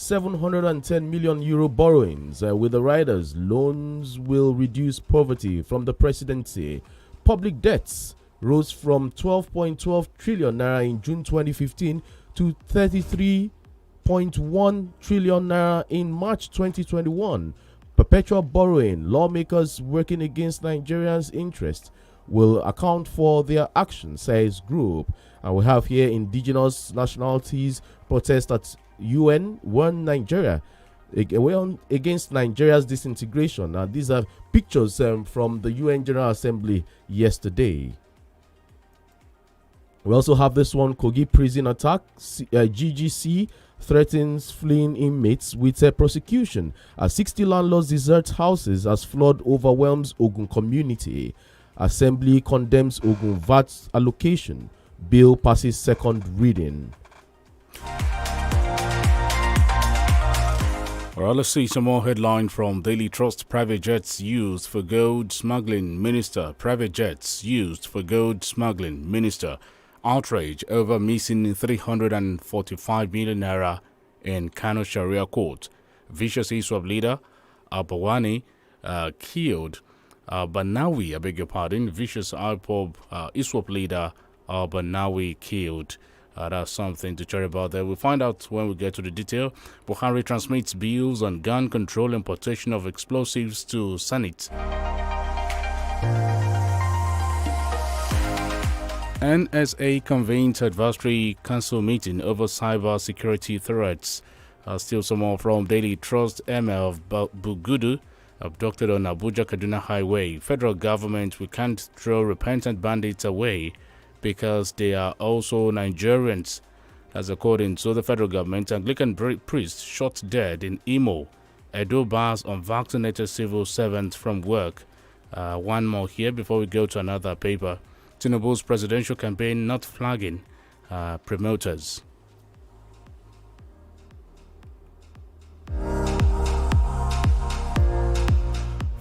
710 million euro borrowings with the riders. Loans will reduce poverty from the presidency. Public debts rose from 12.12 trillion naira in June 2015 to 33.1 trillion naira in March 2021. Perpetual borrowing. Lawmakers working against Nigerians' interests will account for their actions, says group. And we have here indigenous nationalities protest at UN warn Nigeria against Nigeria's disintegration. Now, these are pictures from the UN General Assembly yesterday. We also have this one: Kogi prison attack. GGC threatens fleeing inmates with prosecution. 60 landlords desert houses as flood overwhelms Ogun community. Assembly condemns Ogun VAT allocation. Bill passes second reading. All right, let's see some more headline from Daily Trust. Private jets used for gold smuggling minister. Private jets used for gold smuggling minister. Outrage over missing 345 million naira in Kano Sharia court. Vicious ISWAP leader Abawani killed. Banawi, I beg your pardon. Vicious ISWAP leader Banawi killed. That's something to check about there. We'll find out when we get to the detail. Buhari transmits bills on gun control, importation of explosives to Senate. NSA convenes advisory council meeting over cyber security threats. Still some more from Daily Trust. ML Bugudu abducted on Abuja Kaduna Highway. Federal government, we can't throw repentant bandits away because they are also Nigerians. As according to the federal government, Anglican priest shot dead in Imo. Edo bars unvaccinated civil servants from work. One more here before we go to another paper. Tinubu's presidential campaign not flagging promoters.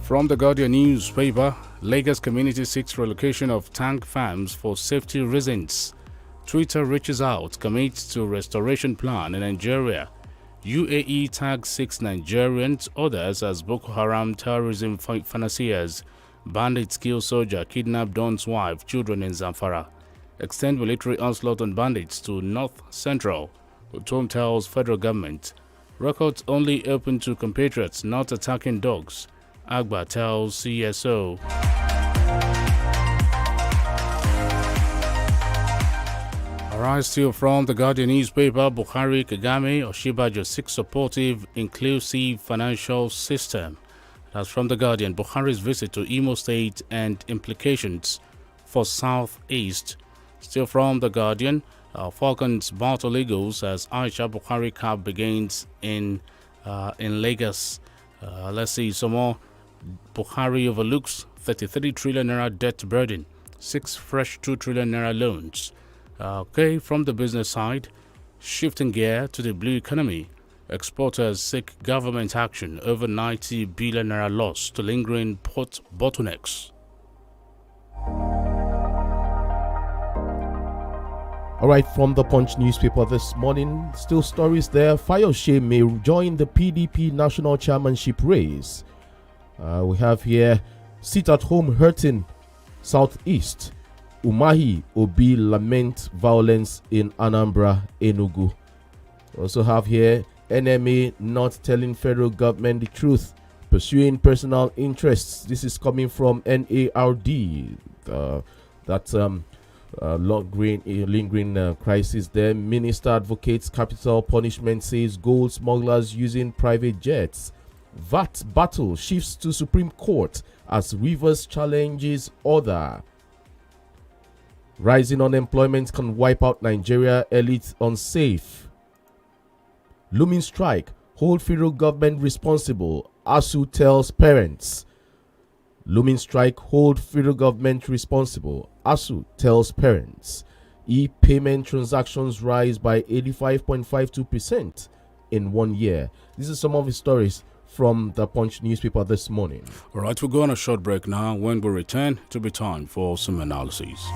From the Guardian newspaper, Lagos community seeks relocation of tank farms for safety reasons. Twitter reaches out, commits to restoration plan in Nigeria. UAE tags 6 Nigerians, others as Boko Haram terrorism financiers. Bandits kill soldier, kidnap Don's wife, children in Zamfara. Extend military onslaught on bandits to North Central. Utom tells federal government. Records only open to compatriots not attacking dogs. Agba tells CSO. Alright, still from the Guardian newspaper, Buhari, Kagame, Oshibajo seek supportive, inclusive financial system. That's from the Guardian. Buhari's visit to Imo State and implications for Southeast. Still from the Guardian, Falcons battle Eagles as Aisha Buhari Cup begins in Lagos. Let's see some more. Buhari overlooks 33 trillion naira debt burden, 6 fresh 2 trillion naira loans. Okay, from the business side, shifting gear to the blue economy. Exporters seek government action over 90 billion naira loss to lingering port bottlenecks. All right, from the Punch newspaper this morning, still stories there. Fayose may join the PDP national chairmanship race. We have here, sit at home hurting Southeast. Umahi Obi lament violence in Anambra, Enugu. We also have here, NMA not telling federal government the truth, pursuing personal interests. This is coming from NARD. Lingering crisis there. Minister advocates capital punishment, says gold smugglers using private jets. VAT battle shifts to Supreme Court as Rivers challenges order. Rising unemployment can wipe out Nigeria, elite unsafe. Looming strike, hold federal government responsible, ASU tells parents. Looming strike, hold federal government responsible, ASU tells parents. E-payment transactions rise by 85.52% in 1 year. These are some of the stories from the Punch newspaper this morning. All right, we'll go on a short break now. When we return, it'll be time for some analysis.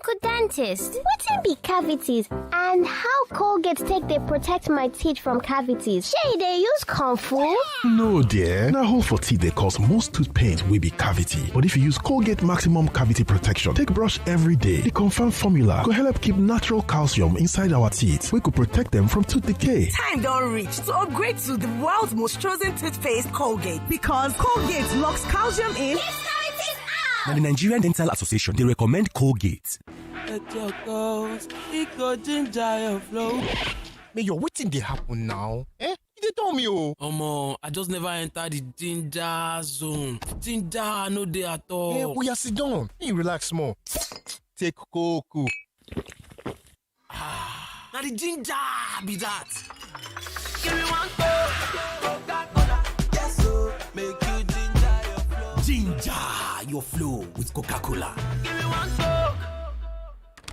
Uncle Dentist, wetin be cavities and how Colgate take dey protect my teeth from cavities? Shey dey use comfort? No dear, na hole for teeth dey cause most tooth pain wey be cavity. But if you use Colgate Maximum Cavity Protection take brush every day, the confirmed formula go help keep natural calcium inside our teeth wey go protect them from tooth decay. Time don reach to upgrade to the world's most chosen toothpaste, Colgate, because Colgate locks calcium in. Now, the Nigerian Dental Association, they recommend Colgate. May your waiting they happen now? Eh? You tell me, oh. Omo, I just never entered the ginger zone. Ginger, no day at all. Hey, we are sit down. You relax more. Take cocoa. Now the ginger be that. Give me one Coca-Cola. Yes, so make you ginger your flow. Ginger your flow with Coca-Cola. Give me one Coke.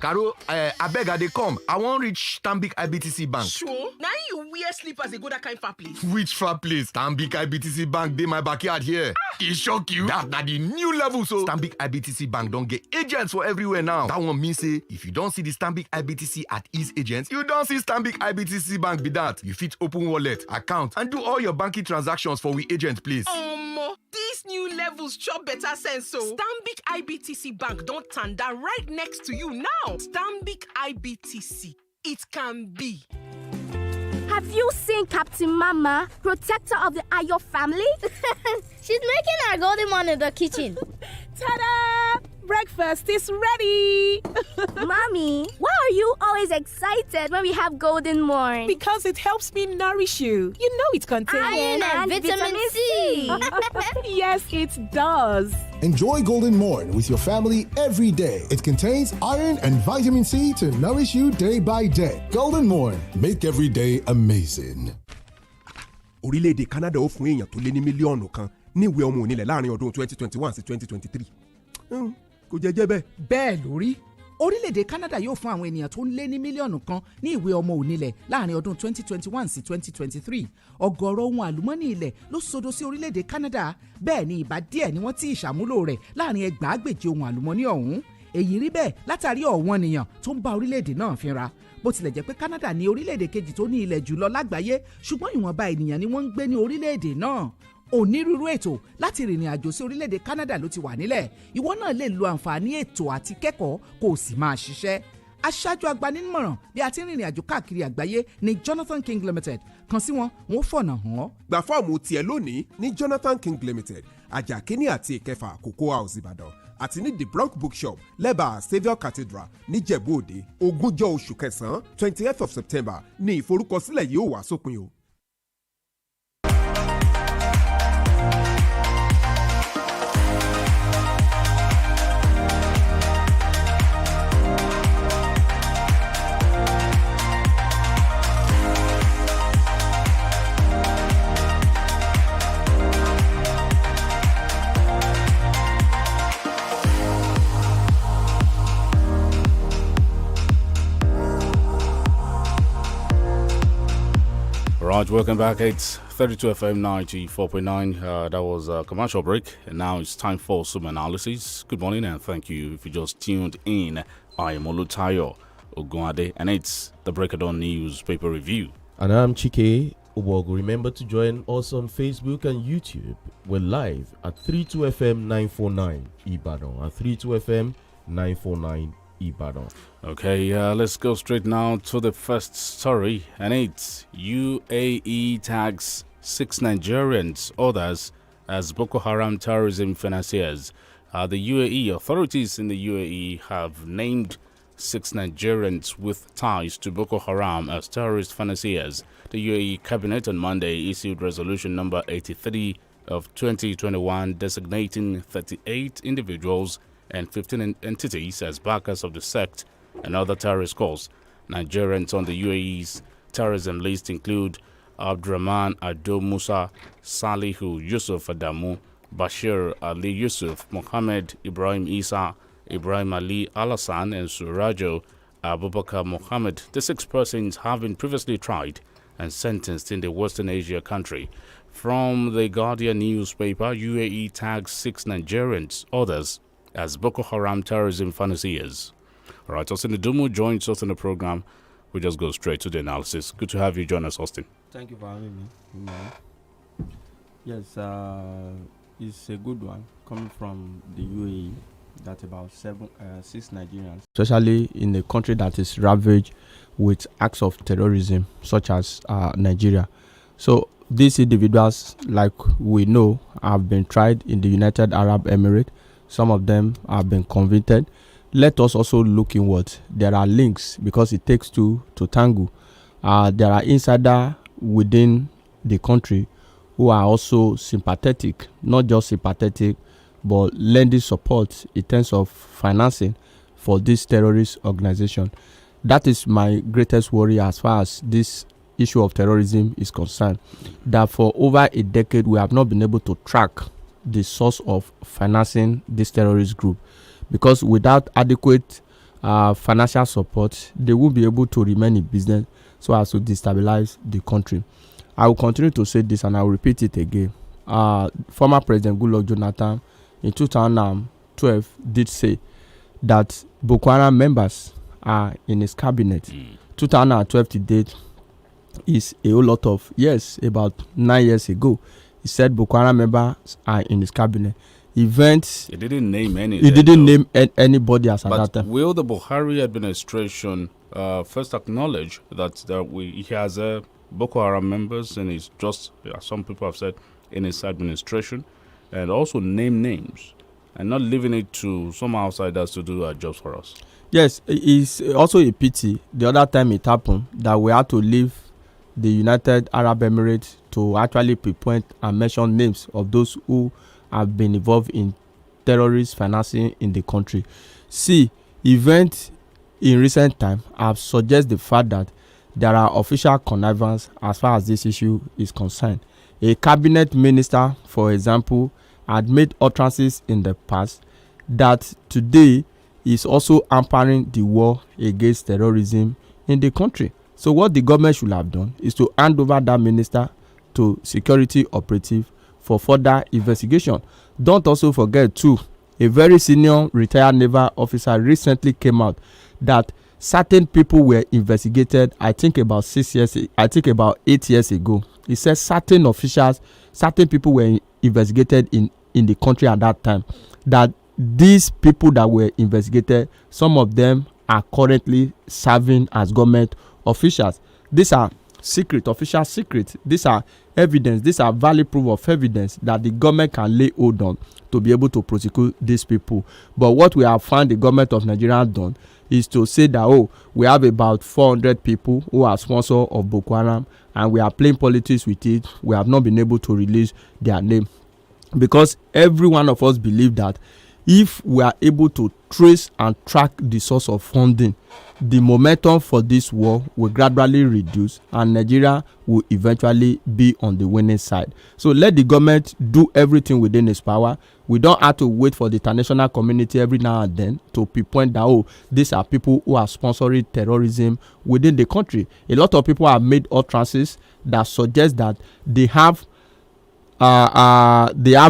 Caro, I beg they come. I won't reach Stambik IBTC Bank. Sure. Now you wear slippers they go that kind of place. Which far place? Stambik IBTC Bank, they my backyard here. It shock you? That the new level, so. Stambik IBTC Bank don't get agents for everywhere now. That one means say, if you don't see the Stambik IBTC at ease agents, you don't see Stambik IBTC Bank be that. You fit open wallet, account, and do all your banking transactions for we agent place. These new levels chop better sense, so Stambik IBTC Bank don't turn down right next to you now. Stambik IBTC. It can be. Have you seen Captain Mama, protector of the Ayo family? She's making our golden one in the kitchen. Ta-da! Breakfast is ready. Mommy, why are you always excited when we have Golden Morn? Because it helps me nourish you. You know it contains iron and vitamin C. Yes, it does. Enjoy Golden Morn with your family every day. It contains iron and vitamin C to nourish you day by day. Golden Morn, make every day amazing. Orílẹ̀-èdè Canada ó fún èèyàn tó lé ní mílíọ̀nù kan ní ìwé ọmọ onílẹ̀ láàrin ọdún 2021 sí 2023. Kò jẹ́jẹ́ bẹ́ẹ̀. Bẹ́ẹ̀ lórí. Orílẹ̀-èdè Canada yóò fún àwọn ènìyàn tó ń lé ní mílíọ̀nù kan ní ìwé ọmọ onílẹ̀ láàrin ọdún 2021 sí 2023. Ọ̀gọ̀ọ̀rọ̀ ohun àlùmọ́nì ilẹ̀ ló sodo sí orílẹ̀-èdè Canada. Bẹ́ẹ̀ ni ìbá díẹ̀ ni wọ́n ti ìṣàmúlò rẹ̀ láàrin ẹgbàágbèje ohun àlùmọ́nì ọ̀hún. Èyí rí bẹ́ẹ̀ látàrí ọ̀wọ́n ènìyàn tó ń bá orílẹ̀-èdè náà fínra. Bó tilẹ̀ jẹ́ pé Canada ní orílẹ̀-èdè kejì tó ní ilẹ̀ jùlọ lágbàáyé, ṣùgbọ́n ìwọ̀nba ènìyàn ni wọ́n ń gbé ní orílẹ̀-èdè náà. Onírúurú ètò láti rìnrìn àjò sí orílẹ̀-èdè Canada ló ti wà nílẹ̀. Ìwọ náà lè lo àǹfààní ètò àti kẹ́kọ̀ọ́ kó o sì máa ṣiṣẹ́. Aṣáájú agbanímọ̀ràn bí a ti ń rìnrìn àjò káàkiri àgbáyé ní Jonathan King Limited. Kàn sí wọn, wọ́n fọ̀nà hàn ọ́. Gba fọ́ọ̀mù tiẹ̀ lónìí ní Jonathan King Limited, Àjà Kínní àti Ìkẹfà, Cocoa House Ìbàdàn, àti ní The Bronx Bookshop, lẹ́bàá Saviour Cathedral níjẹ̀bú Òde. 20 oṣù kẹsàn-án 28th of September ní ìforúkọsílẹ̀ yìí ó wà sópin o. Right, welcome back. It's 32 FM 94.9. That was a commercial break, and now it's time for some analysis. Good morning, and thank you if you just tuned in. I am Olutayo Ogunade, and it's the Break of Dawn newspaper review. And I'm Chike Ubogu. Remember to join us on Facebook and YouTube. We're live at 32FM 949 Ibadan, at 32FM 949 Ibadan. Okay, let's go straight now to the first story, and it's UAE tags 6 Nigerians, others as Boko Haram terrorism financiers. The UAE authorities in the UAE have named 6 Nigerians with ties to Boko Haram as terrorist financiers. The UAE cabinet on Monday issued resolution number 83 of 2021 designating 38 individuals and 15 entities as backers of the sect and other terrorist cause. Nigerians on the UAE's terrorism list include Abdurrahman Ado Musa, Salihu Yusuf Adamu, Bashir Ali Yusuf, Mohammed Ibrahim Isa, Ibrahim Ali Alasan, and Surajo Abubakar Mohammed. The 6 persons have been previously tried and sentenced in the Western Asia country. From the Guardian newspaper, UAE tags 6 Nigerians, others as Boko Haram terrorism financiers. All right, Austin Idumu joins us in the program. We just go straight to the analysis. Good to have you join us, Austin. Thank you for having me. Yes, it's a good one coming from the UAE. That's about 6 Nigerians, especially in a country that is ravaged with acts of terrorism, such as Nigeria. So these individuals, like we know, have been tried in the United Arab Emirates. Some of them have been convicted. Let us also look inward. There are links because it takes two to tango. There are insiders within the country who are also sympathetic, not just sympathetic, but lending support in terms of financing for this terrorist organization. That is my greatest worry as far as this issue of terrorism is concerned. That for over a decade, we have not been able to track the source of financing this terrorist group, because without adequate financial support, they won't be able to remain in business so as to destabilize the country. I will continue to say this and I will repeat it again. Former President Goodluck Jonathan in 2012 did say that Boko Haram members are in his cabinet. 2012 to date is a whole lot of years, about 9 years ago. He said Boko Haram members are in his cabinet. He didn't name any. He didn't name anybody as at that time. Will the Buhari administration first acknowledge that he has Boko Haram members and he's just, as some people have said, in his administration, and also name names and not leaving it to some outsiders to do our jobs for us? Yes, it's also a pity the other time it happened that we had to leave the United Arab Emirates to actually pinpoint and mention names of those who have been involved in terrorist financing in the country. See, events in recent time have suggested the fact that there are official connivance as far as this issue is concerned. A cabinet minister, for example, had made utterances in the past that today is also hampering the war against terrorism in the country. So what the government should have done is to hand over that minister to security operative for further investigation. Don't also forget too, a very senior retired naval officer recently came out that certain people were investigated, I think about 8 years ago. He says certain officials, certain people were investigated in the country at that time. That these people that were investigated, some of them are currently serving as government officials. These are official secrets. These are evidence. These are valid proof of evidence that the government can lay hold on to be able to prosecute these people. But what we have found the government of Nigeria done is to say that, we have about 400 people who are sponsors of Boko Haram and we are playing politics with it. We have not been able to release their name, because every one of us believe that if we are able to trace and track the source of funding, the momentum for this war will gradually reduce and Nigeria will eventually be on the winning side. So let the government do everything within its power. We don't have to wait for the international community every now and then to pinpoint that, these are people who are sponsoring terrorism within the country. A lot of people have made utterances that suggest that they have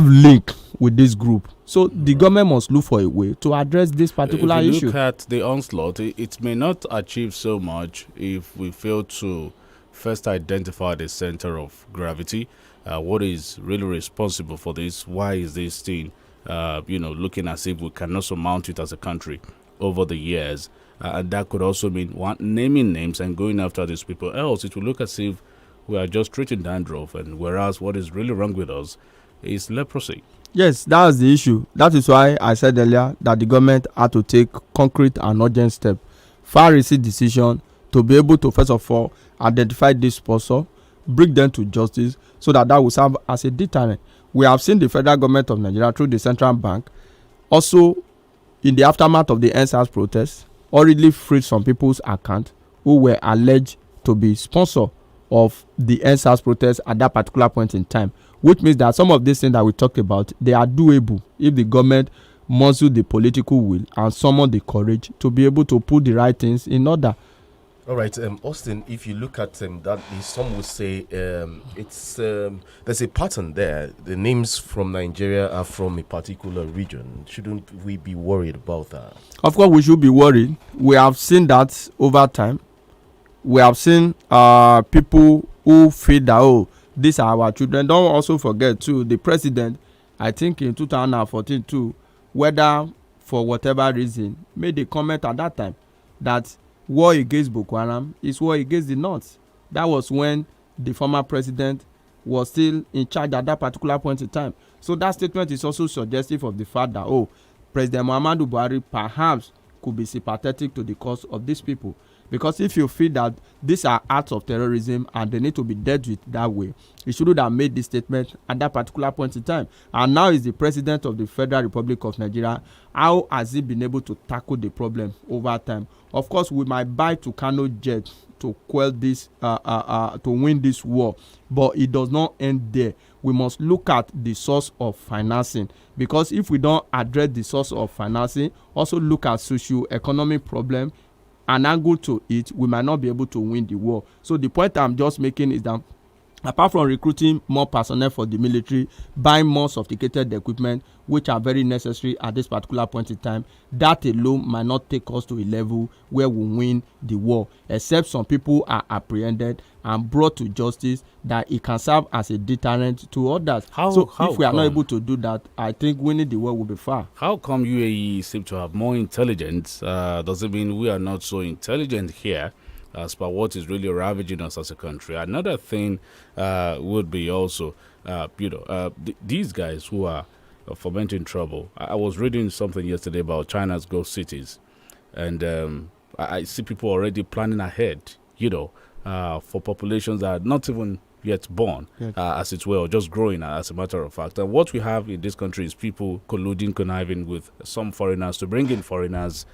link with this group. So the government must look for a way to address this particular issue. If you look at the onslaught, it may not achieve so much if we fail to first identify the center of gravity. What is really responsible for this? Why is this thing, looking as if we cannot surmount it as a country over the years? And that could also mean naming names and going after these people. Else, it will look as if we are just treating dandruff, and whereas what is really wrong with us is leprosy. Yes, that is the issue. That is why I said earlier that the government had to take concrete and urgent steps, far-reaching decision to be able to, first of all, identify this sponsor, bring them to justice, so that will serve as a deterrent. We have seen the federal government of Nigeria through the central bank also, in the aftermath of the NSAS protests, already freed some people's account who were alleged to be sponsor of the NSAS protests at that particular point in time, which means that some of these things that we talked about, they are doable if the government muscle the political will and summon the courage to be able to put the right things in order. All right, Austin. If you look at that, some would say it's there's a pattern there. The names from Nigeria are from a particular region. Shouldn't we be worried about that? Of course, we should be worried. We have seen that over time. We have seen people who feel that, oh, these are our children. Don't also forget too, the president, I think in 2014 too, whether for whatever reason, made a comment at that time that war against Boko Haram is war against the North. That was when the former president was still in charge at that particular point in time. So that statement is also suggestive of the fact that, oh, President Muhammadu Buhari perhaps could be sympathetic to the cause of these people. Because if you feel that these are acts of terrorism and they need to be dealt with that way, he shouldn't have made this statement at that particular point in time. And now he's the president of the Federal Republic of Nigeria. How has he been able to tackle the problem over time? Of course, we might buy Tucano jet to quell this, to win this war, but it does not end there. We must look at the source of financing, because if we don't address the source of financing, also look at socio-economic problem, an angle to it, we might not be able to win the war. So the point I'm just making is that apart from recruiting more personnel for the military, buying more sophisticated equipment, which are very necessary at this particular point in time, that alone might not take us to a level where we win the war, except some people are apprehended and brought to justice, that it can serve as a deterrent to others. If we are not able to do that, I think winning the war will be far. How come UAE seem to have more intelligence? Does it mean we are not so intelligent here as per what is really ravaging us as a country? Another thing would be also, these guys who are fomenting trouble. I was reading something yesterday about China's ghost cities, and I see people already planning ahead, for populations that are not even yet born, as it were, or just growing, as a matter of fact. And what we have in this country is people colluding, conniving with some foreigners to bring in foreigners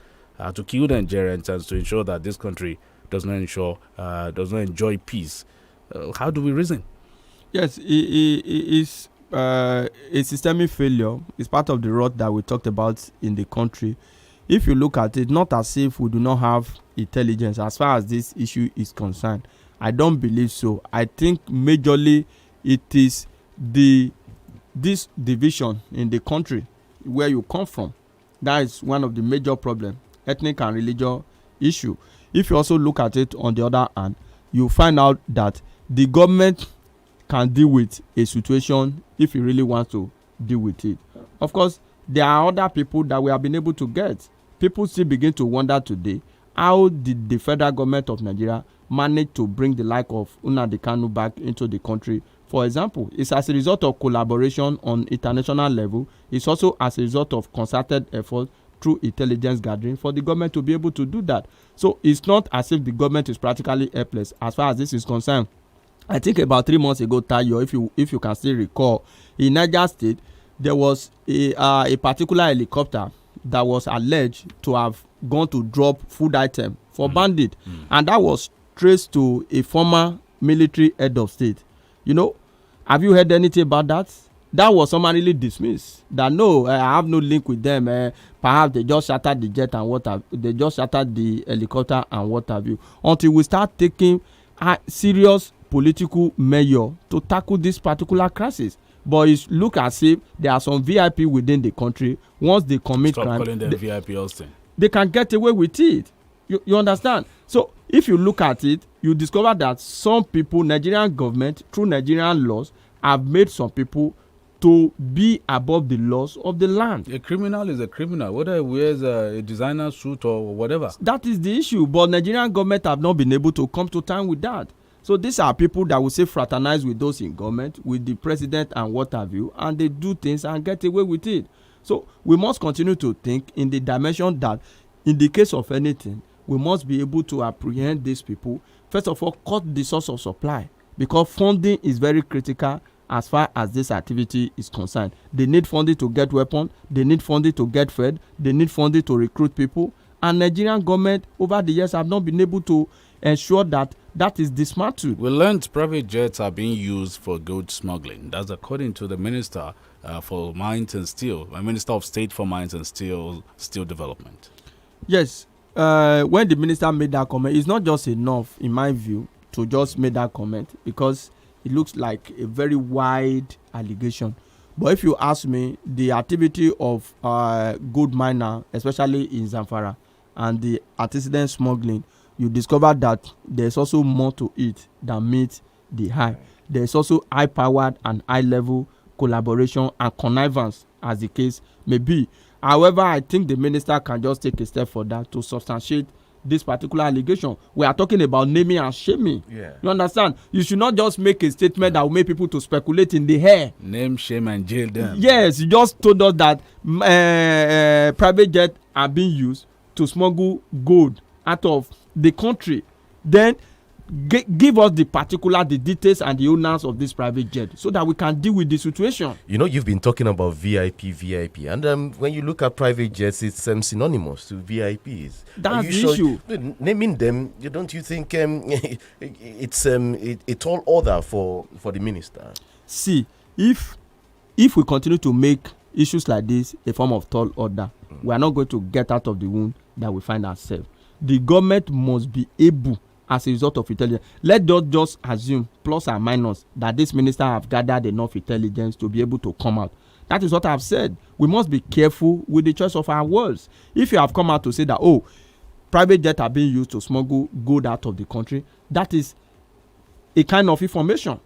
to kill the Nigerians and to ensure that this country does not enjoy peace. How do we reason? Yes, it is a systemic failure. It's part of the rot that we talked about in the country. If you look at it, not as if we do not have intelligence as far as this issue is concerned. I don't believe so. I think majorly it is this division in the country where you come from. That is one of the major problems, ethnic and religious issue. If you also look at it on the other hand, you find out that the government can deal with a situation if it really wants to deal with it. Of course, there are other people that we have been able to get. People still begin to wonder today, how did the federal government of Nigeria manage to bring the like of Nnamdi Kanu back into the country? For example, it's as a result of collaboration on international level. It's also as a result of concerted effort through intelligence gathering for the government to be able to do that. So it's not as if the government is practically helpless as far as this is concerned. I think about 3 months ago, Tayo, if you can still recall, in Niger State, there was a particular helicopter that was alleged to have gone to drop food item for bandit, and that was traced to a former military head of state. Have you heard anything about that? That was summarily dismissed. That no, I have no link with them. Perhaps they just shattered the jet and what have they just shattered the helicopter and what have you. Until we start taking serious political measure to tackle this particular crisis. But it look as if there are some VIP within the country. Once they commit crime, calling them VIP, Austin. They can get away with it. You understand? So if you look at it, you discover that some people, Nigerian government, through Nigerian laws, have made some people to be above the laws of the land. A criminal is a criminal, whether he wears a designer suit or whatever. That is the issue. But Nigerian government have not been able to come to terms with that. So these are people that will say fraternize with those in government, with the president and what have you, and they do things and get away with it. So we must continue to think in the dimension that in the case of anything, we must be able to apprehend these people. First of all, cut the source of supply, because funding is very critical as far as this activity is concerned. They need funding to get weapons, they need funding to get fed, they need funding to recruit people, and Nigerian government over the years have not been able to ensure that is dismantled. We learned private jets are being used for gold smuggling. That's according to the Minister for Mines and Steel, Minister of State for Mines and Steel Development. Yes, when the minister made that comment, it's not just enough, in my view, to just make that comment, because it looks like a very wide allegation. But if you ask me, the activity of gold miner, especially in Zamfara, and the antecedent smuggling, you discover that there's also more to it than meets the eye. There's also high-powered and high-level collaboration and connivance, as the case may be. However, I think the minister can just take a step for that to substantiate this particular allegation. We are talking about naming and shaming. Yeah. You understand? You should not just make a statement that will make people to speculate in the air. Name, shame, and jail them. Yes, you just told us that private jets are being used to smuggle gold out of the country. Then give us the details and the owners of this private jet, so that we can deal with the situation. You know, you've been talking about VIP, and when you look at private jets, it's synonymous to VIPs. That's the issue. Naming them, don't you think it's a tall order for the minister? See, if we continue to make issues like this a form of tall order, we are not going to get out of the wound that we find ourselves. The government must be able, as a result of intelligence, let us just assume, plus or minus, that this minister have gathered enough intelligence to be able to come out. That is what I've said. We must be careful with the choice of our words. If you have come out to say that, oh, private jets are being used to smuggle gold out of the country, that is a kind of information.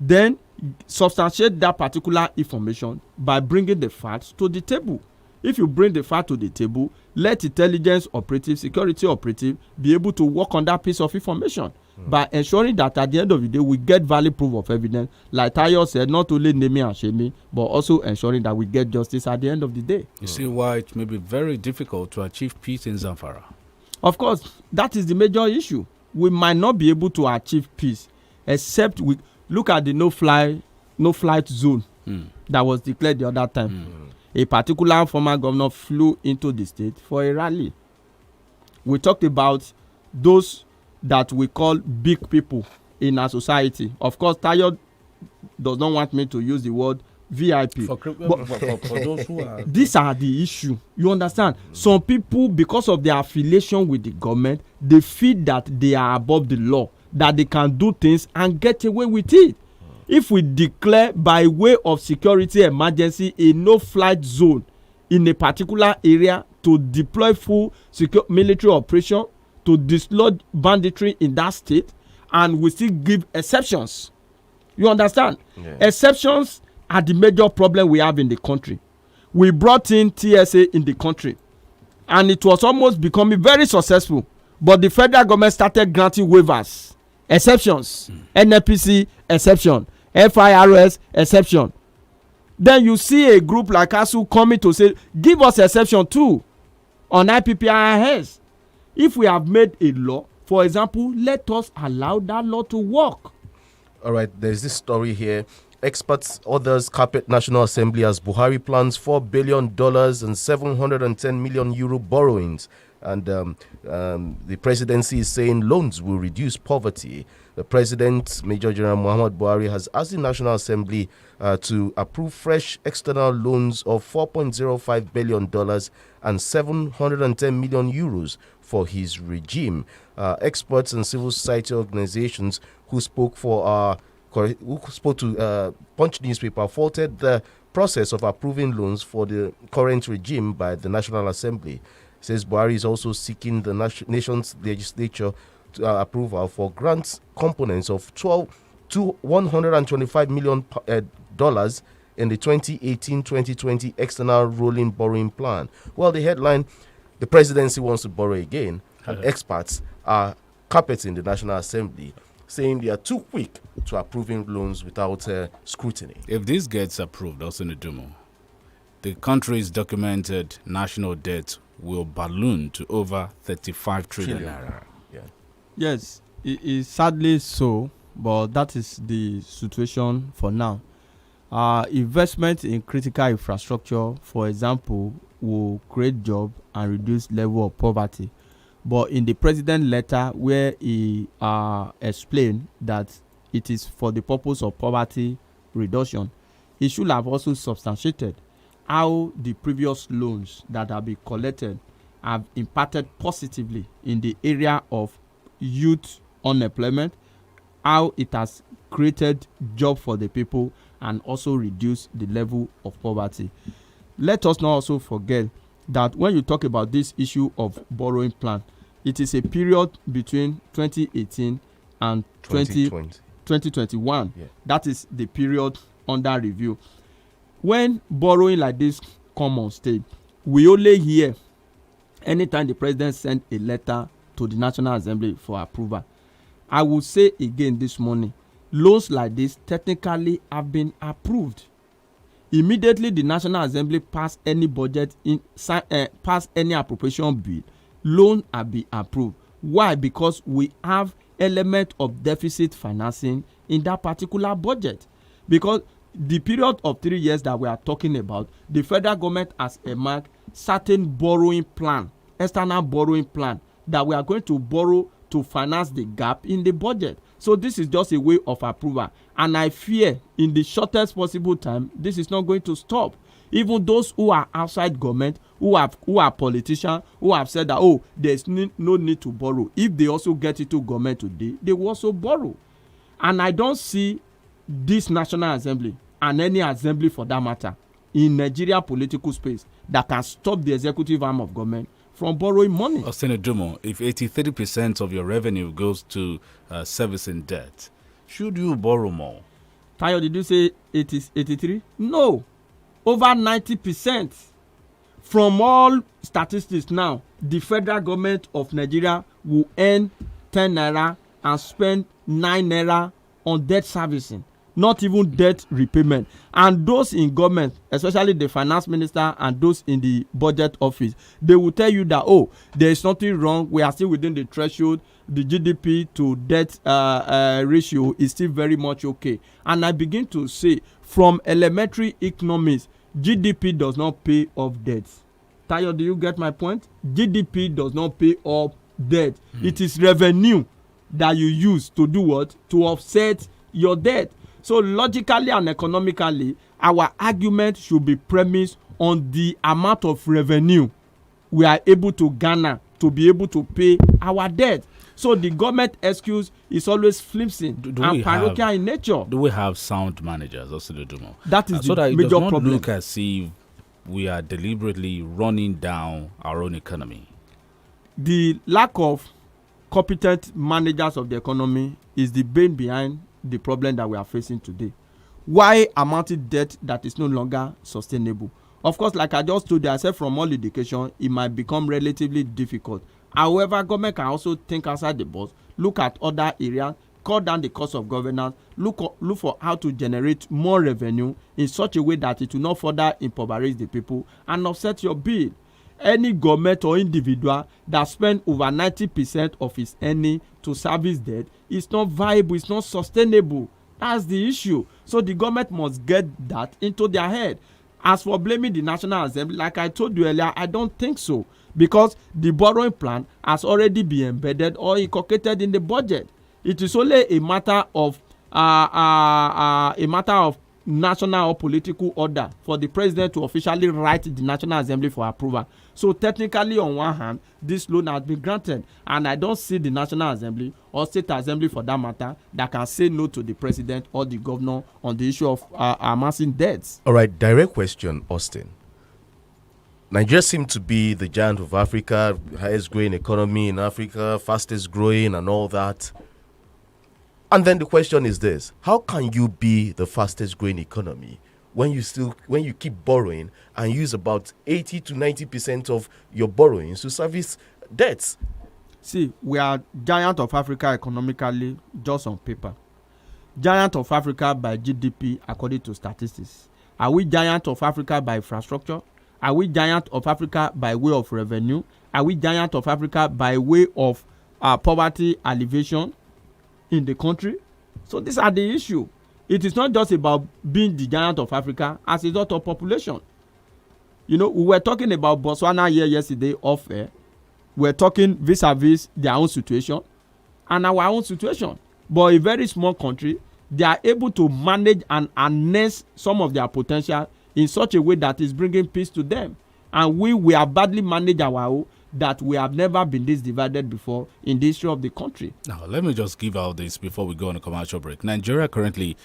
Then substantiate that particular information by bringing the facts to the table. If you bring the fact to the table, let intelligence operative, security operative be able to work on that piece of information by ensuring that at the end of the day we get valid proof of evidence. Like Tayo said, not only naming and shaming, but also ensuring that we get justice at the end of the day. You see why it may be very difficult to achieve peace in Zamfara? Of course, that is the major issue. We might not be able to achieve peace except we look at the no-flight zone that was declared the other time. A particular former governor flew into the state for a rally. We talked about those that we call big people in our society. Of course, Tayo does not want me to use the word VIP. For those who are... These are the issue. You understand? Some people, because of their affiliation with the government, they feel that they are above the law, that they can do things and get away with it. If we declare by way of security emergency a no-flight zone in a particular area to deploy full military operation to dislodge banditry in that state, and we still give exceptions, you understand? Yeah. Exceptions are the major problem we have in the country. We brought in TSA in the country, and it was almost becoming very successful, but the federal government started granting waivers, exceptions, NNPC exception, FIRS exception. Then you see a group like ASU coming to say, give us exception too on IPPIS. If we have made a law, for example, let us allow that law to work. All right, there's this story here. Experts, others carpet National Assembly as Buhari plans $4 billion and 710 million euro borrowings. And the presidency is saying loans will reduce poverty. The president, Major General Muhammad Buhari, has asked the National Assembly to approve fresh external loans of $4.05 billion and 710 million euros for his regime. Experts and civil society organizations who spoke to Punch newspaper faulted the process of approving loans for the current regime by the National Assembly. It says Buhari is also seeking the nation's legislature approval for grants components of $125 million in the 2018-2020 external rolling borrowing plan. Well, the headline, the presidency wants to borrow again, and experts are carpeting the National Assembly, saying they are too quick to approving loans without scrutiny. If this gets approved, Osinidumo, the country's documented national debt will balloon to over 35 trillion naira. Yeah. Yes, it is sadly so, but that is the situation for now. Investment in critical infrastructure, for example, will create jobs and reduce level of poverty. But in the president letter, where he explained that it is for the purpose of poverty reduction, he should have also substantiated how the previous loans that have been collected have impacted positively in the area of youth unemployment, how it has created job for the people and also reduced the level of poverty. Let us not also forget that when you talk about this issue of borrowing plan, it is a period between 2018 and 2021. Yeah. That is the period under review. When borrowing like this come on stage, we only hear anytime the president sent a letter to the National Assembly for approval. I will say again this morning, loans like this technically have been approved. Immediately the National Assembly pass any budget pass any appropriation bill, loan have been approved. Why? Because we have element of deficit financing in that particular budget. Because the period of 3 years that we are talking about, the federal government has earmarked certain borrowing plan, external borrowing plan, that we are going to borrow to finance the gap in the budget. So this is just a way of approval, and I fear in the shortest possible time this is not going to stop. Even those who are outside government, who are politicians, who have said that there's no need to borrow, if they also get into government today, they will also borrow. And I don't see this National Assembly and any assembly for that matter in Nigeria political space that can stop the executive arm of government from borrowing money. Austin Odumo, if 83% of your revenue goes to servicing debt, should you borrow more? Tayo, did you say it is 83? No. Over 90%. From all statistics now, the federal government of Nigeria will earn 10 naira and spend 9 naira on debt servicing, not even debt repayment. And those in government, especially the finance minister and those in the budget office, they will tell you that there is nothing wrong, we are still within the threshold, the GDP to debt ratio is still very much okay. And I begin to say, from elementary economics, GDP does not pay off debt. Tayo, do you get my point? GDP does not pay off debt. It is revenue that you use to do what? To offset your debt. So logically and economically, our argument should be premised on the amount of revenue we are able to garner to be able to pay our debt. So the government excuse is always flimsy and parochial in nature. Do we have sound managers also to do more? That is so the that major problem. problem. Look as if we are deliberately running down our own economy. The lack of competent managers of the economy is the bane behind the problem that we are facing today. Why amounting debt that is no longer sustainable? Of course, like I just told you, I said from all indication, it might become relatively difficult. However, government can also think outside the box, look at other areas, cut down the cost of governance, look for how to generate more revenue in such a way that it will not further impoverish the people and offset your bill. Any government or individual that spend over 90% of his earning to service debt is not viable, it's not sustainable. That's the issue. So the government must get that into their head. As for blaming the National Assembly, like I told you earlier, I don't think so, because the borrowing plan has already been embedded or inculcated in the budget. It is only a matter of national or political order for the president to officially write the National Assembly for approval. So technically, on one hand, this loan has been granted, and I don't see the National Assembly or State Assembly for that matter that can say no to the president or the governor on the issue of amassing debts. All right, direct question, Austin. Nigeria seems to be the giant of Africa, highest growing economy in Africa, fastest growing and all that. And then the question is this: how can you be the fastest growing economy when you keep borrowing and use about 80 to 90% of your borrowings to service debts? See, we are giant of Africa economically, just on paper. Giant of Africa by GDP according to statistics. Are we giant of Africa by infrastructure? Are we giant of Africa by way of revenue? Are we giant of Africa by way of poverty alleviation in the country? So these are the issue. It is not just about being the giant of Africa as a result of population. You know, we were talking about Botswana here yesterday off air. We were talking vis-a-vis their own situation and our own situation. But a very small country, they are able to manage and harness some of their potential in such a way that is bringing peace to them. And we are badly manage our own. that we have never been this divided before in the history of the country. Now, let me just give out this before we go on a commercial break. Nigeria currently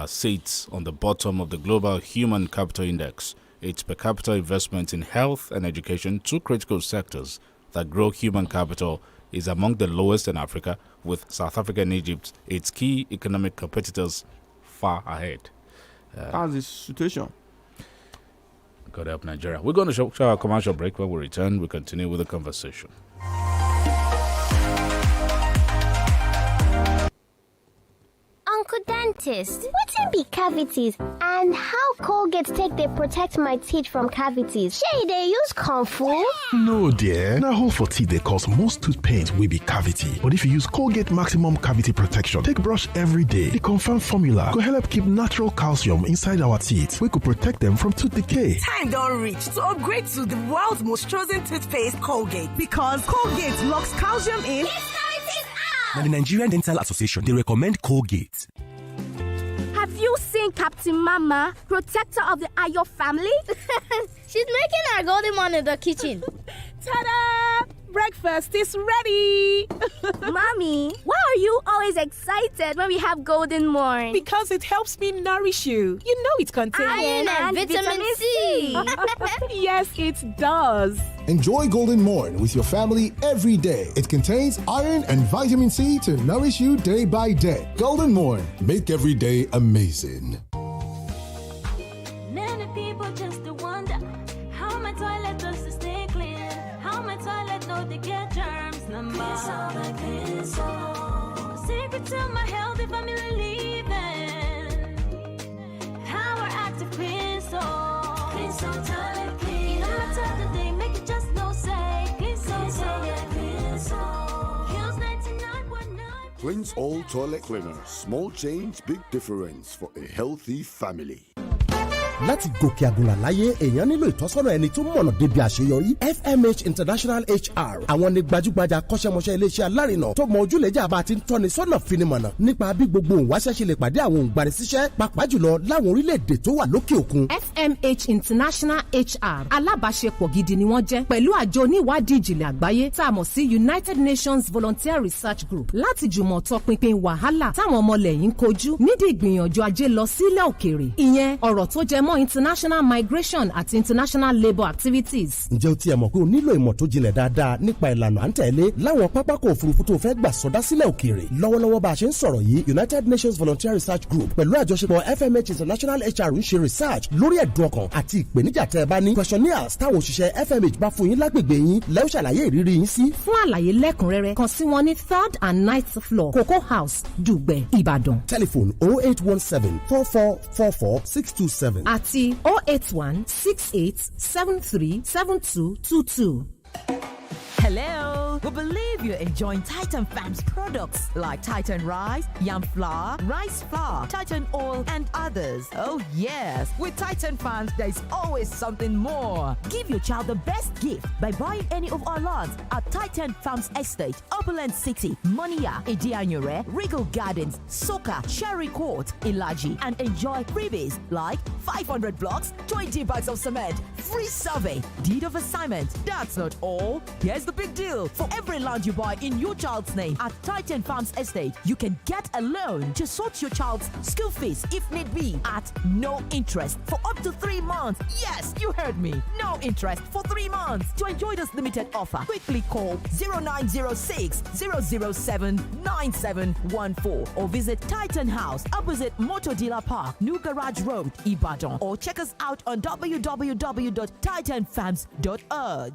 sits on the bottom of the Global Human Capital Index. Its per capita investment in health and education, two critical sectors that grow human capital, is among the lowest in Africa, with South Africa and Egypt, its key economic competitors, far ahead. That's the situation. God help Nigeria. We're going to show our commercial break. When we return, we continue with the conversation. Uncle Dentist, wetin be cavities and how Colgate take dey protect my teeth from cavities? Shey dey use comfort? No dear, na hole for teeth dey cause most tooth pain wey be cavity. But if you use Colgate Maximum Cavity Protection take brush every day, the confirmed formula go help keep natural calcium inside our teeth wey go protect them from tooth decay. Time don reach to upgrade to the world's most chosen toothpaste, Colgate, because Colgate locks calcium in. Now, the Nigerian Dental Association, they recommend Colgate. Have you seen Captain Mama, protector of the Ayo family? She's making our golden one in the kitchen. Ta-da! Breakfast is ready! Mommy, why are you always excited when we have Golden Morn? Because it helps me nourish you. You know it contains iron and vitamin C. Yes, it does. Enjoy Golden Morn with your family every day. It contains iron and vitamin C to nourish you day by day. Golden Morn, make every day amazing. Many people just wonder how my toilet does to stay clean. How my toilet know they get germs. Number secret to my healthy family living. Power active clean soul. Clean soul toilet clean. No matter the day, make it just no say. Clean soul toilet clean soul. Kills 99.9. Cleanse all toilet cleaner. Small change, big difference for a healthy family. Láti gòkè àgùnlà láyé èèyàn nílò ìtọ́sọ́nà ẹni tó mọ̀nà débi àṣeyọrí. FMH International HR àwọn ni gbajúgbajà akọ́ṣẹ́mọṣẹ́ iléeṣẹ́ alárinà tó mọ ojúlẹ̀jà bá ti ń tọ́ni sọ́nà finimọ̀nà nípa bí gbogbo òǹwáṣẹ́ ṣe lè pàdé àwọn òǹgbanisíṣẹ́ pàápàá jùlọ láwọn orílẹ̀-èdè tó wà lókè òkun. FMH International HR alábàáṣepọ̀ gidi ni wọ́n jẹ́ pẹ̀lú àjọ oníwádìí ìjìnlẹ̀ àgbáyé tá a mọ̀ sí United Nations Volunteer Research Group láti jùmọ̀ tọpinpin wàhálà táwọn ọmọlẹ̀ yìí ń kojú nídìí ìgbìyànjú ajé lọ sílẹ̀ òkèèrè. Ìyẹn ọ̀rọ̀ tó jẹ mọ́ international migration àti international labour activities. Ǹjẹ́ o tiẹ̀ mọ̀ pé o nílò ìmọ̀ tó jinlẹ̀ dáadáa nípa ìlànà à ń tẹ̀lé láwọn pápákọ̀ òfurufú tó fẹ́ gbà sọdá sílẹ̀ òkèèrè. Lọ́wọ́lọ́wọ́ bá a ṣe ń sọ̀rọ̀ yìí, United Nations Volunteer Research Group pẹ̀lú àjọṣepọ̀ FMH International HR ń ṣe research lórí ẹ̀dùn ọkàn àti ìpèníjà tẹ́ ẹ bá ní. Questionnaires táwọn òṣìṣẹ́ FMH bá fún yín lágbègbè yín lẹ́ ó ṣàlàyé ìrírí yín sí. Fún àlàyé lẹ́kùnrẹ́rẹ́ kàn sí wọn ní 3rd and 9th floor Cocoa House, Dùgbẹ̀, Ìbàdàn. Telephone 0817 4444 627 àti 081-6873-7222. Hello! We believe you're enjoying Titan Farms products like Titan Rice, Yam Flour, Rice Flour, Titan Oil, and others. Oh yes! With Titan Farms, there is always something more. Give your child the best gift by buying any of our lots at Titan Farms Estate, Upperland City, Monia, Edianyure, Regal Gardens, Soka, Cherry Court, Ilaji, and enjoy freebies like 500 blocks, 20 bags of cement, free survey, deed of assignment. That's not all. Here's the big deal. For every land you buy in your child's name at Titan Farms Estate, you can get a loan to sort your child's school fees if need be at no interest for up to 3 months. Yes, you heard me. No interest for 3 months. To enjoy this limited offer, quickly call 0906 007 9714 or visit Titan House opposite Motor Dealer Park, New Garage Road, Ibadan, or check us out on www.titanfarms.org.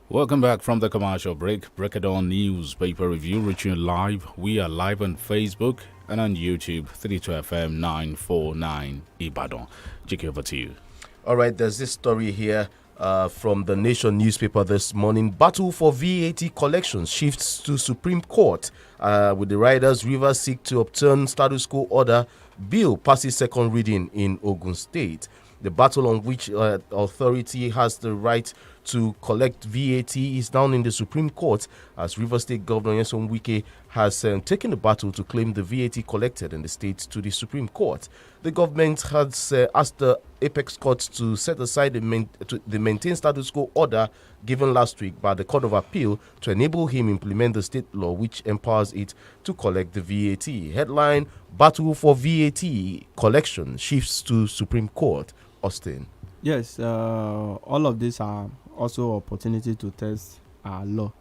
Welcome back from the commercial break. Breakdown newspaper review reaching you live. We are live on Facebook and on YouTube, 32FM 949 Ibadan. Jiki, over to you. All right, there's this story here from the Nation newspaper this morning. Battle for VAT collections shifts to Supreme Court. With the riders, Rivers seek to overturn status quo order. Bill passes second reading in Ogun State. The battle on which authority has the right to collect VAT is now in the Supreme Court, as Rivers State Governor Nyesom Wike has taken the battle to claim the VAT collected in the state to the Supreme Court. The government has asked the Apex Court to set aside the maintain status quo order given last week by the Court of Appeal to enable him implement the state law which empowers it to collect the VAT. Headline: Battle for VAT collection shifts to Supreme Court. Austin. Yes, all of these are also opportunity to test our law.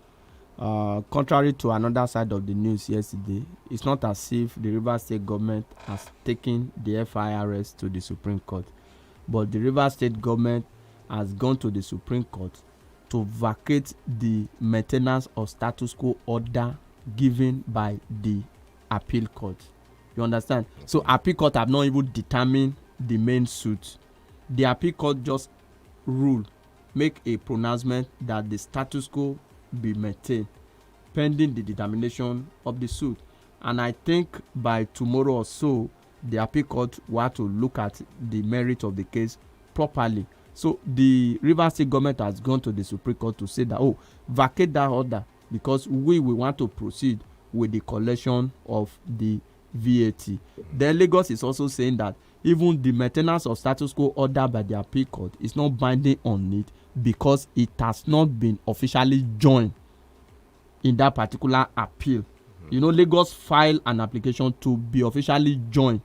Contrary to another side of the news yesterday, it's not as if the Rivers State government has taken the FIRS to the Supreme Court, but the Rivers State government has gone to the Supreme Court to vacate the maintenance of status quo order given by the appeal court. You understand? Okay. So appeal court have not even determined the main suit. The appeal court just rule, make a pronouncement that the status quo be maintained pending the determination of the suit. And I think by tomorrow or so, the appeal court will have to look at the merit of the case properly. So the Rivers State government has gone to the Supreme Court to say that, oh, vacate that order because we want to proceed with the collection of the VAT. Then Lagos is also saying that even the maintenance of status quo order by the appeal court is not binding on it because it has not been officially joined in that particular appeal. You know, Lagos filed an application to be officially joined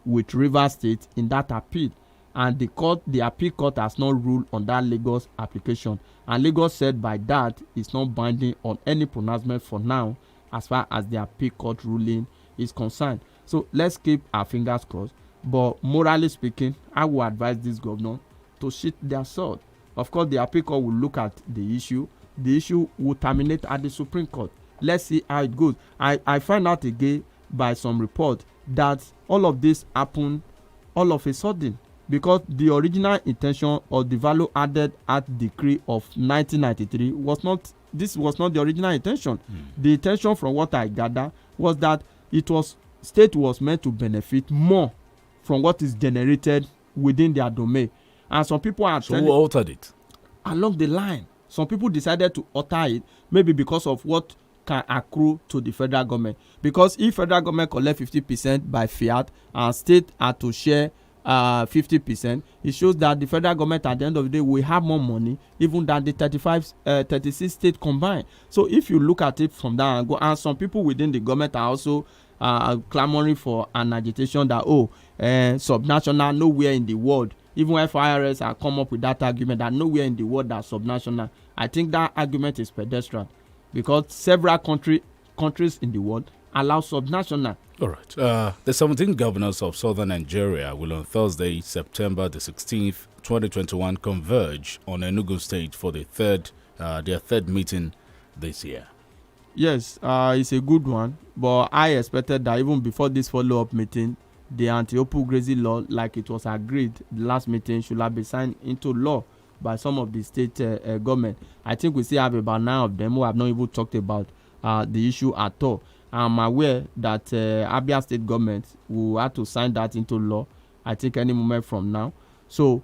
with Rivers State in that appeal, and the appeal court has not ruled on that Lagos application, and Lagos said by that it's not binding on any pronouncement for now as far as the appeal court ruling is concerned. So let's keep our fingers crossed. But morally speaking, I would advise this governor to sheath their sword. Of course, the appeal court will look at the issue. The issue will terminate at the Supreme Court. Let's see how it goes. I find out again by some report that all of this happened all of a sudden because the original intention of the value added act decree of 1993 was not the original intention. The intention, from what I gather, was that state was meant to benefit more from what is generated within their domain. And some people are who altered it? Along the line, some people decided to alter it, maybe because of what can accrue to the federal government. Because if federal government collect 50% by fiat and state are to share 50%, it shows that the federal government at the end of the day will have more money even than the 36 states combined. So if you look at it from that angle, and some people within the government are also clamoring for an agitation that subnational nowhere in the world, even if FIRS have come up with that argument that nowhere in the world that subnational. I think that argument is pedestrian because several countries in the world allow subnational. All right. The 17 governors of southern Nigeria will on Thursday, September the 16th, 2021 converge on Enugu State for their third meeting this year. Yes, it's a good one, but I expected that even before this follow-up meeting, the anti-opu grazing law, like it was agreed the last meeting, should have been signed into law by some of the state government. I think we still have about 9 of them who have not even talked about the issue at all. I'm aware that Abia state government will have to sign that into law, I think, any moment from now. So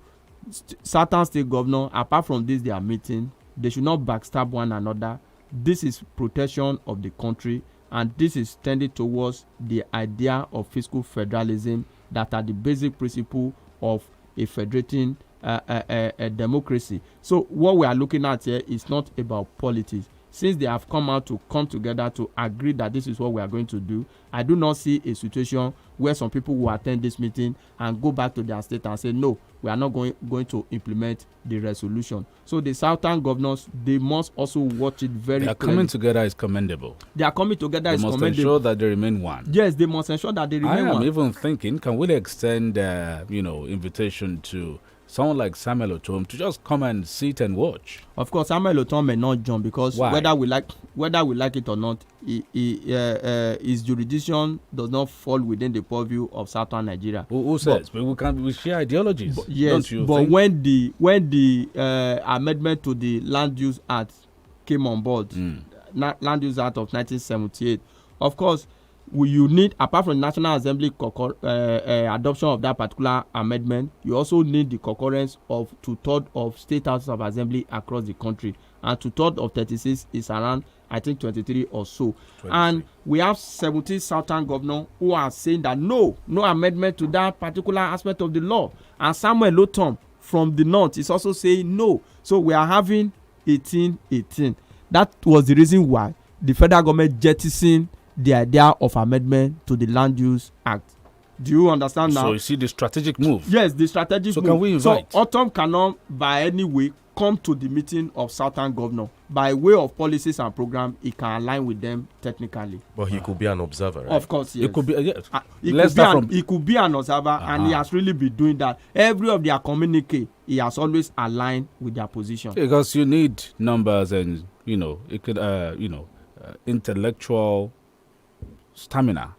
certain state governor, apart from this their meeting, they should not backstab one another. This is protection of the country, and this is tending towards the idea of fiscal federalism that are the basic principle of a federating a democracy. So what we are looking at here is not about politics. Since they have come together to agree that this is what we are going to do, I do not see a situation where some people will attend this meeting and go back to their state and say, no, we are not going to implement the resolution. So the southern governors, they must also watch it very clearly. Coming together is commendable. They are coming together is commendable. They must ensure that they remain one. Yes, they must ensure that they remain one. I am even thinking, can we extend, invitation to someone like Samuel Otom to just come and sit and watch? Of course, Samuel Otom may not join because whether we like it or not, his jurisdiction does not fall within the purview of southern Nigeria. Who says? But we share ideologies. Yes, but when the amendment to the Land Use Act came on board, Land Use Act of 1978, of course, you need, apart from National Assembly adoption of that particular amendment, you also need the concurrence of 2/3 of state houses of assembly across the country, and 2/3 of 36 is around, I think, 23 or so. 23. And we have 17 southern governors who are saying that no amendment to that particular aspect of the law, and Samuel Lotom from the north is also saying no. So we are having 18. That was the reason why the federal government jettisoned the idea of amendment to the Land Use Act. Do you understand now? So you see the strategic move. Yes, the strategic move. So can we invite? So Autumn cannot by any way come to the meeting of southern governor. By way of policies and program, he can align with them technically. But he could be an observer, right? Of course, yes. It could be. Yes. He could be an observer, and he has really been doing that. Every of their communique, he has always aligned with their position. Because you need numbers, and it could, intellectual stamina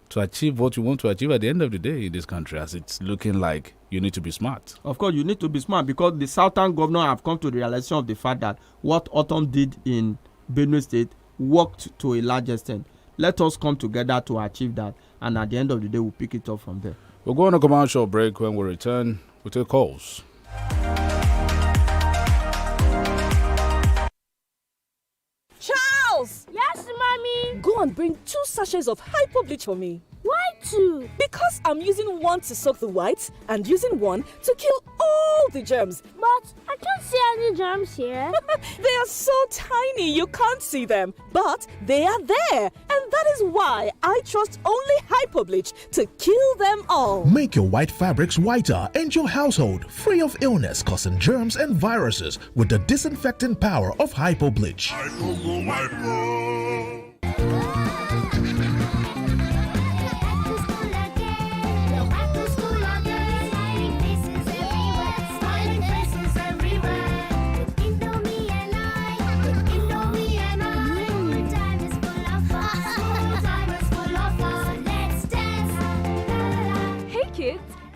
to achieve what you want to achieve at the end of the day in this country, as it's looking like you need to be smart. Of course, you need to be smart, because the southern governor have come to the realization of the fact that what Autumn did in Benue State worked to a large extent. Let us come together to achieve that, and at the end of the day, we'll pick it up from there. We'll go on a commercial break. When we return, we'll take calls. Charles! Yes, mommy? Go and bring 2 sachets of hypo bleach for me. Why 2? Because I'm using one to soak the whites and using one to kill all the germs. But I can't see any germs here. They are so tiny you can't see them, but they are there. And that is why I trust only hypo bleach to kill them all. Make your white fabrics whiter and your household free of illness causing germs and viruses with the disinfecting power of hypo bleach.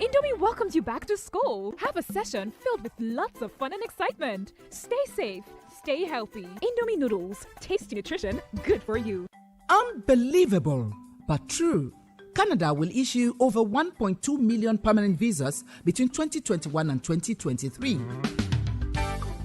Indomie welcomes you back to school. Have a session filled with lots of fun and excitement. Stay safe, stay healthy. Indomie noodles, tasty nutrition, good for you. Unbelievable, but true. Canada will issue over 1.2 million permanent visas between 2021 and 2023.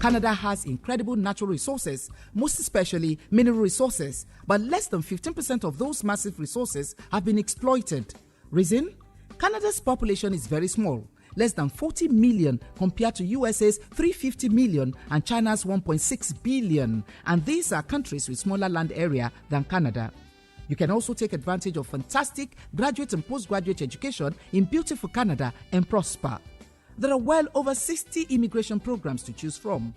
Canada has incredible natural resources, most especially mineral resources, but less than 15% of those massive resources have been exploited. Reason? Canada's population is very small, less than 40 million compared to USA's 350 million and China's 1.6 billion. And these are countries with smaller land area than Canada. You can also take advantage of fantastic graduate and postgraduate education in beautiful Canada and prosper. There are well over 60 immigration programs to choose from.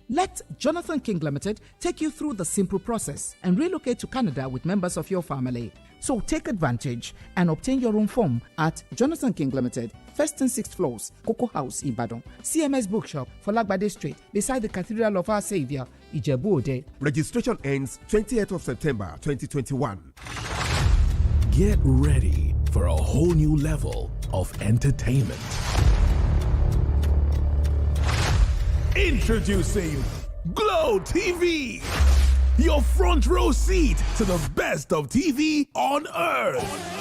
Let Jonathan King Limited take you through the simple process and relocate to Canada with members of your family. So take advantage and obtain your own form at Jonathan King Limited, 1st and 6th floors, Cocoa House, Ibadan, CMS Bookshop, Falagbade Street, beside the Cathedral of Our Savior, Ijebu-Ode. Registration ends 28th of September 2021. Get ready for a whole new level of entertainment. Introducing Glow TV, your front row seat to the best of TV on earth.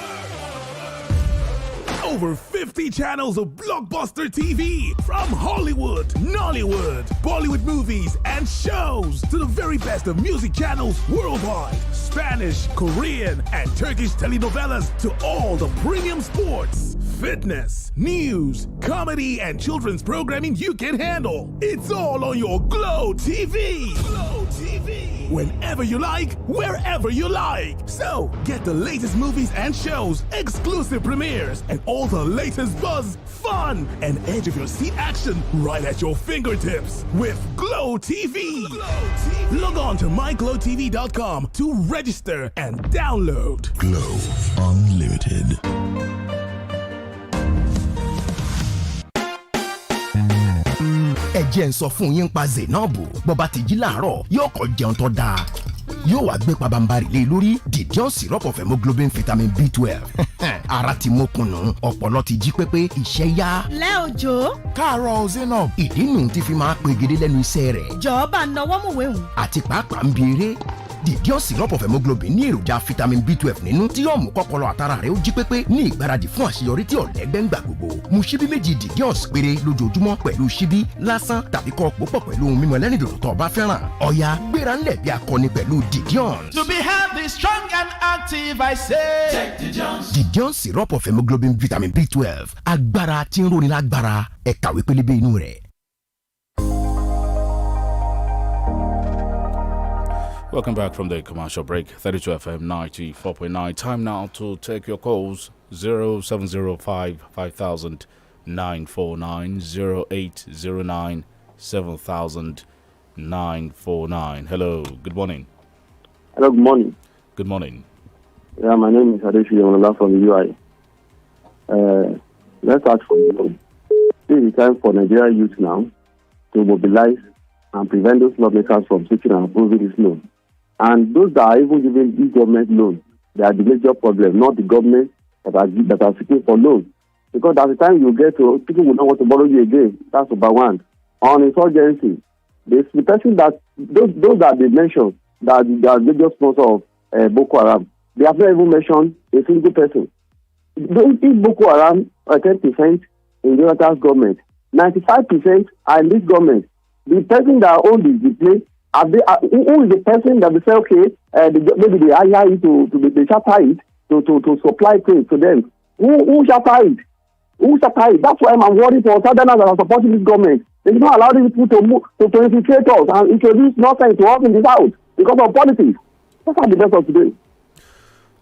Over 50 channels of blockbuster TV, from Hollywood, Nollywood, Bollywood movies and shows, to the very best of music channels worldwide. Spanish, Korean, and Turkish telenovelas, to all the premium sports, fitness, news, comedy, and children's programming you can handle. It's all on your Glow TV. Glow TV. Whenever you like, wherever you like. So, get the latest movies and shows, exclusive premieres, and all the latest buzz, fun, and edge of your seat action right at your fingertips with Glow TV. Glow TV. Log on to myglowtv.com to register and download Glow Unlimited. ẹ jẹ́ n sọ fún yín pa Zainabu bó bá ti jí láàárọ̀ yóò kọ́ jẹun tó dáa yóò wá gbé pabambari lé lórí Didion syrup of hemoglobin vitamin B12 ara ti mókùnù ọpọlọ ti jí pépé iṣẹ́ yá. lẹ́ òjò. káàárọ̀ Zainab ìdí nù ti fi máa pegedé lẹ́nu iṣẹ́ rẹ̀. jọ̀ọ́ bá náwó mọ̀wé hùn. àti pàápàá ń bi eré Didion syrup of hemoglobin ní èròjà vitamin B12 nínú tí yóò mú kọ́pọlọ àtara rẹ̀ ó jí pépé ní ìgbáradì fún àṣeyọrí tí ọ̀lẹ́gbẹ́ ń gbà gbogbo. Mu ṣíbí méjì Didion péré lójoojúmọ́ pẹ̀lú ṣíbí lásán tàbí kó pòpọ̀ pẹ̀lú ohun mímu ẹlẹ́rìndòdò tó bá fẹ́ràn. Ọ̀yá gbéra ńlẹ̀ bí akọni pẹ̀lú Didion. To be healthy, strong and active, I say. Take Didion. Didion syrup of hemoglobin vitamin B12 agbára tí ń roni lágbára ẹ kàwé pélébé inú rẹ̀. Welcome back from the commercial break. 32 FM 94.9. Time now to take your calls. 0705 5000 949 0809 7000 949. Hello, good morning. Hello, good morning. Good morning. Yeah, my name is Adeshi Yomola from the UI. Let's start from the loan. This is the time for Nigeria youth now to mobilize and prevent those lawmakers from seeking and approving this loan. And those that are even giving this government loan, they are the major problem, not the government that are seeking for loans. Because at the time you get to, people will not want to borrow you again. That's number one. On insurgency, the person that, those that they mentioned, that they are major sponsor of Boko Haram, they have not even mentioned a single person. If Boko Haram are 10% in Jonathan's government, 95% are in this government. The person that owns the place, who is the person that they say, okay, maybe they hire it they shatter it to supply things to them. Who shatter it? Who shatter it? That's why I'm worried for Southerners that are supporting this government. They do not allow these people to move to infiltrate us and introduce nonsense to us in this house because of politics. That's how the best of today.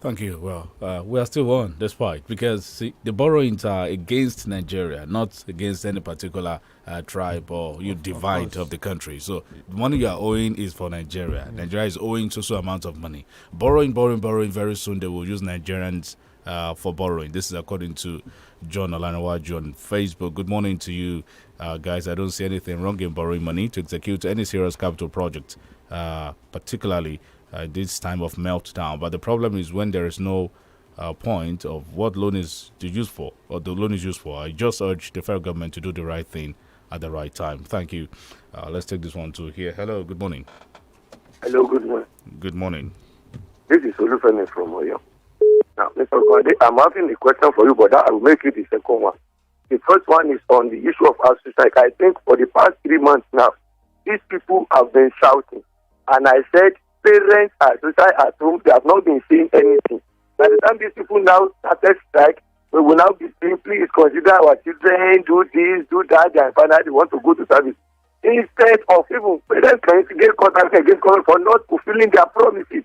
Thank you. Well, we are still on despite because see, the borrowings are against Nigeria, not against any particular tribe or divide of the country. So the money you are owing is for Nigeria. Nigeria is owing so amount of money. Borrowing. Very soon they will use Nigerians for borrowing. This is according to John Olanawaju on Facebook. Good morning to you, guys. I don't see anything wrong in borrowing money to execute any serious capital project, particularly this time of meltdown. But the problem is when there is no point of what loan is used for, or the loan is used for. I just urge the federal government to do the right thing at the right time. Thank you. Let's take this one too here. Hello, good morning. Hello, good morning. Good morning. This is Olufemi from Oyo. Now, Mr. Kwade, I'm having a question for you, but I will make it the second one. The first one is on the issue of house strike. I think for the past 3 months now, these people have been shouting. And I said, parents are suicide at home, they have not been saying anything. By the time these people now started strike, we will now be saying, please consider our children, do this, do that, and finally they want to go to service. Instead of even parents trying to get contact against government for not fulfilling their promises.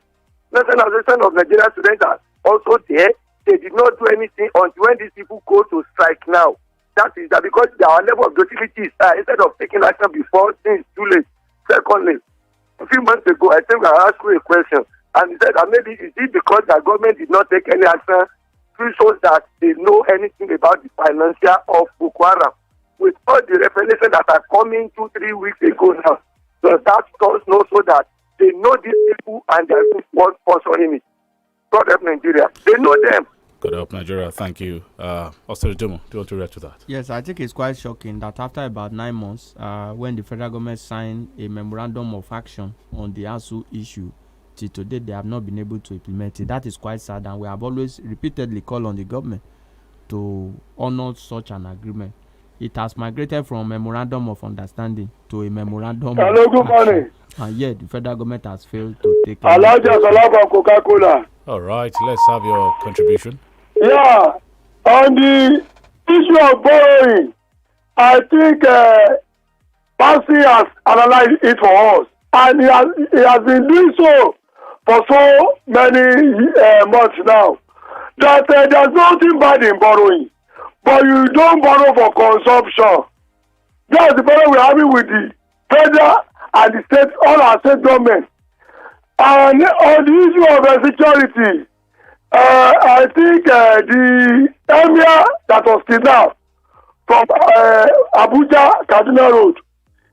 National Association of Nigerian Students are also there. They did not do anything until when these people go to strike now. That is that because our level of utility is high, instead of taking action before things too late. Secondly, a few months ago, I think I asked you a question, and he said that maybe is it because the government did not take any action to show that they know anything about the financial of Boko Haram. With all the revelations that are coming 2-3 weeks ago now, so that does know so that they know these people and they are sponsoring it. God help Nigeria. They know them. God help Nigeria. Thank you. Oscar Domo, do you want to react to that? Yes, I think it's quite shocking that after about 9 months, when the federal government signed a memorandum of action on the ASU issue, till today they have not been able to implement it. That is quite sad, and we have always repeatedly called on the government to honor such an agreement. It has migrated from memorandum of understanding to a memorandum Hello, of good action. morning. And yet the federal government has failed to take Alaja Salaba Coca-Cola. All right, let's have your contribution. Yeah, on the issue of borrowing, I think Percy has analyzed it for us, and he has been doing so for so many months now. That there's nothing bad in borrowing, but you don't borrow for consumption. That's the problem we're having with the federal and the state, all our state governments. And on the issue of security, I think the emir that was kidnapped from Abuja Kaduna Road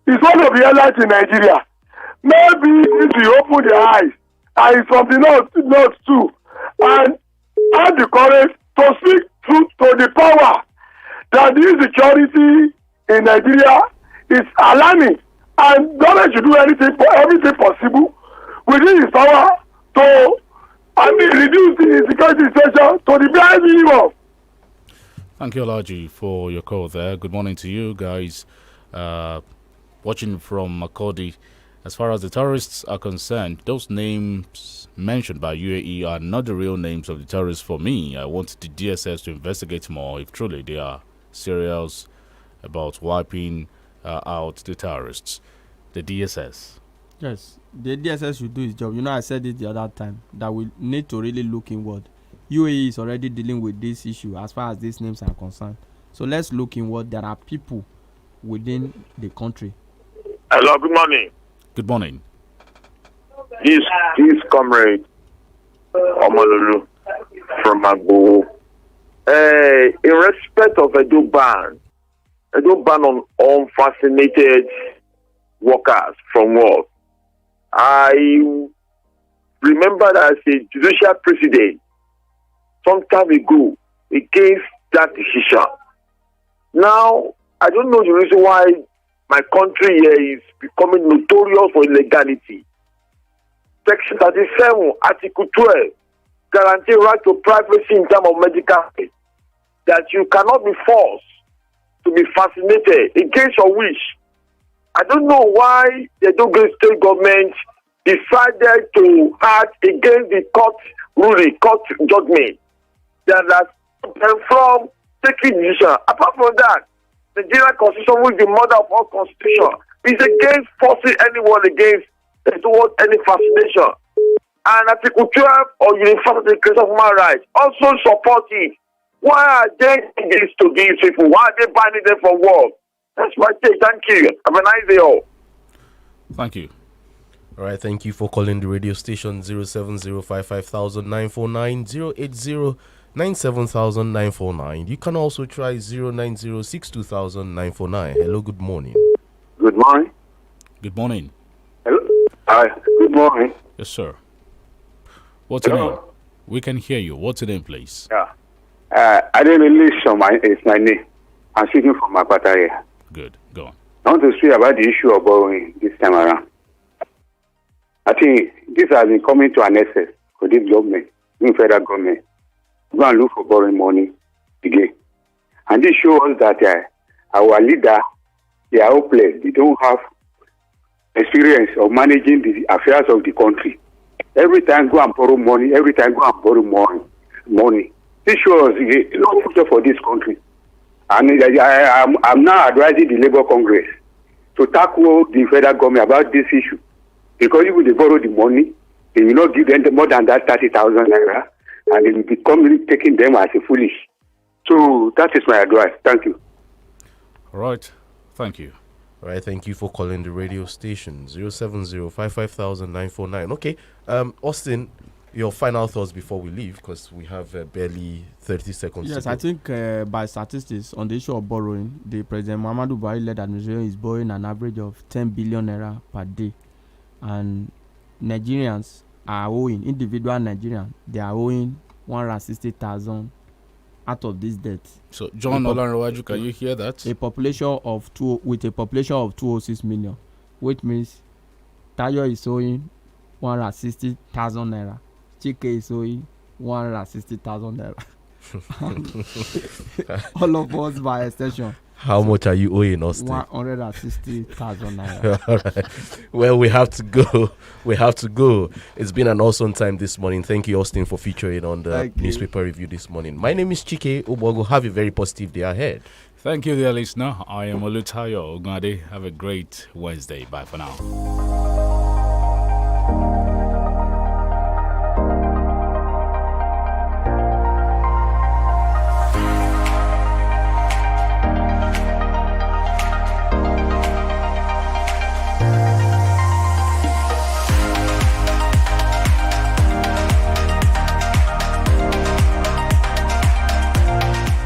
is one of the highlights in Nigeria. Maybe if we open the eyes, and it's from the north too, and have the courage to speak truth to the power that this security in Nigeria is alarming, and government should do everything possible within his power to, reduce the security situation to the bare minimum. Thank you, Alaji, for your call there. Good morning to you guys. Watching from Makodi. As far as the terrorists are concerned, those names mentioned by UAE are not the real names of the terrorists for me. I want the DSS to investigate more if truly they are serious about wiping out the terrorists. The DSS. Yes, the DSS should do its job. You know, I said it the other time that we need to really look inward. UAE is already dealing with this issue as far as these names are concerned. So let's look inward. There are people within the country. Hello, good morning. Good morning. This comrade Omalulu from Magbo. In respect of Edo ban on unvaccinated workers from work, I remember that as a judicial president some time ago against that decision. Now, I don't know the reason why my country here is becoming notorious for illegality. Section 37, Article 12, guarantee right to privacy in terms of medical care, that you cannot be forced to be vaccinated against your wish. I don't know why the Edo state government decided to act against the court ruling, court judgment that has them from taking decision. Apart from that, the Nigerian Constitution, which is the mother of all constitution, is against forcing anyone against towards any vaccination. And Article 12 or Universal Declaration of Human Rights also support it. Why are they against to these people? Why are they banning them from work? That's my take. Thank you. Have a nice day all. Thank you. All right, thank you for calling the radio station 070550949 080970949. You can also try 090622949. Hello, good morning. Good morning. Good morning. Hello. Hi. Good morning. Yes, sir. What's your name? We can hear you. What's your name, please? Yeah. I didn't release it's my name. I'm speaking from Mapata area. Good. Go on. I want to speak about the issue of borrowing this time around. I think this has been coming to an excess for this government, new federal government. Go and look for borrowing money again. And this shows that our leader, they are hopeless. They don't have experience of managing the affairs of the country. Every time go and borrow money, money. This shows no future for this country. And I'm now advising the Labour Congress to tackle the federal government about this issue. Because if they borrow the money, they will not give them more than that 30,000 naira, and they will become taking them as a foolish. So that is my advice. Thank you. All right. Thank you. All right, thank you for calling the radio station 070550949. Okay, Austin, your final thoughts before we leave, because we have barely 30 seconds. Yes, I think by statistics on the issue of borrowing, the President Muhammadu Buhari-led administration is borrowing an average of 10 billion naira per day, and Nigerians are owing, individual Nigerians, they are owing 160,000 out of this debt. So, John Olanrewaju, can you hear that? A population of 206 million, which means Tayo is owing 160,000 naira. Chike is owing 160,000 naira. All of us by extension. How much are you owing, Austin? 160,000 naira. All right. Well, we have to go. It's been an awesome time this morning. Thank you, Austin, for featuring on the newspaper review this morning. My name is Chike Ubogo. Have a very positive day ahead. Thank you, dear listener. I am Olutayo Ogade. Have a great Wednesday. Bye for now.